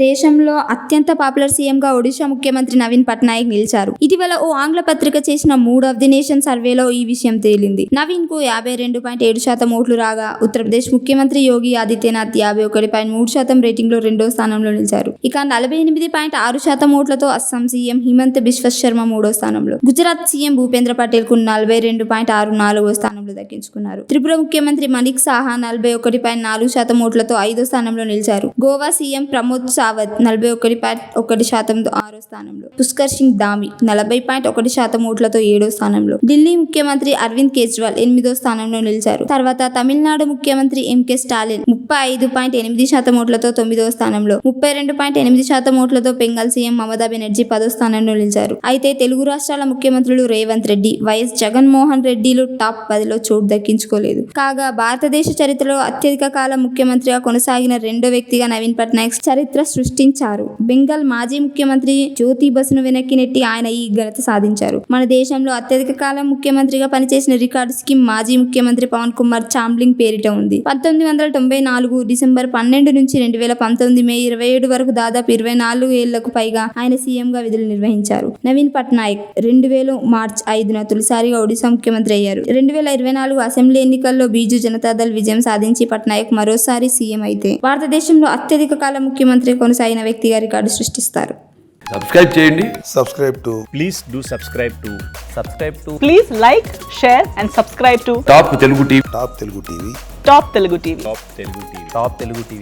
దేశంలో అత్యంత పాపులర్ సీఎంగా ఒడిశా ముఖ్యమంత్రి నవీన్ పట్నాయక్ నిలిచారు. ఇటీవల ఓ ఆంగ్ల పత్రిక చేసిన మూడ్ ఆఫ్ ది నేషన్ సర్వేలో ఈ విషయం తేలింది. నవీన్ కు 52.7% ఓట్లు రాగా ఉత్తరప్రదేశ్ ముఖ్యమంత్రి యోగి ఆదిత్యనాథ్ 51.3% రేటింగ్ లో రెండో స్థానంలో నిలిచారు. ఇక 48.6% ఓట్లతో అస్సాం సీఎం హిమంత్ బిశ్వ శర్మ మూడో స్థానంలో, గుజరాత్ సీఎం భూపేంద్ర పటేల్ కు 42.64 స్థానంలో దక్కించుకున్నారు. త్రిపుర ముఖ్యమంత్రి మణిక్ సాహా 41.4% ఓట్లతో ఐదో స్థానంలో నిలిచారు. గోవా సీఎం ప్రమోద్ సావంత్ 41.1%తో ఆరో స్థానంలో, పుష్కర్ సింగ్ ధామి 40.1% ఓట్లతో ఏడో స్థానంలో, ఢిల్లీ ముఖ్యమంత్రి అరవింద్ కేజ్రీవాల్ 8దో స్థానంలో నిలిచారు. తర్వాత తమిళనాడు ముఖ్యమంత్రి ఎంకే స్టాలిన్ 35.8% ఓట్లతో 9వ స్థానంలో, 32.8% ఓట్లతో బెంగాల్ సీఎం మమతా బెనర్జీ 10వ స్థానంలో నిలిచారు. అయితే తెలుగు రాష్ట్రాల ముఖ్యమంత్రులు రేవంత్ రెడ్డి, వైఎస్ జగన్మోహన్ రెడ్డిలు టాప్ 10లో చోటు దక్కించుకోలేదు. కాగా భారతదేశ చరిత్రలో అత్యధిక కాలం ముఖ్యమంత్రిగా కొనసాగిన రెండో వ్యక్తిగా నవీన్ పట్నాయక్ చరిత్ర సృష్టించారు. బెంగాల్ మాజీ ముఖ్యమంత్రి జ్యోతి బసును వెనక్కి నెట్టి ఆయన ఈ ఘనత సాధించారు. మన దేశంలో అత్యధిక కాలం ముఖ్యమంత్రిగా పనిచేసిన రికార్డు స్కీమ్ మాజీ ముఖ్యమంత్రి పవన్ కుమార్ చాంబ్లింగ్ పేరిట ఉంది. 1994 డిసెంబర్ 12 నుంచి 2019 మే 27 వరకు దాదాపు 24 ఏళ్లకు పైగా ఆయన సీఎంగా విధులు నిర్వహించారు. నవీన్ పట్నాయక్ 2000 మార్చి 5న తొలిసారిగా ఒడిశా ముఖ్యమంత్రి అయ్యారు. 2024 అసెంబ్లీ ఎన్నికల్లో బీజు జనతాదళ్ విజయం సాధించి పట్నాయక్ మరోసారి సీఎం అయితే భారతదేశంలో అత్యధిక కాలం ముఖ్యమంత్రి కొనసాగిన వ్యక్తిగా రికార్డు సృష్టిస్తారు. సబ్స్క్రైబ్ చేయండి. Please do subscribe to. Please like, share and subscribe to top Telugu TV. Top Telugu TV. Top Telugu TV.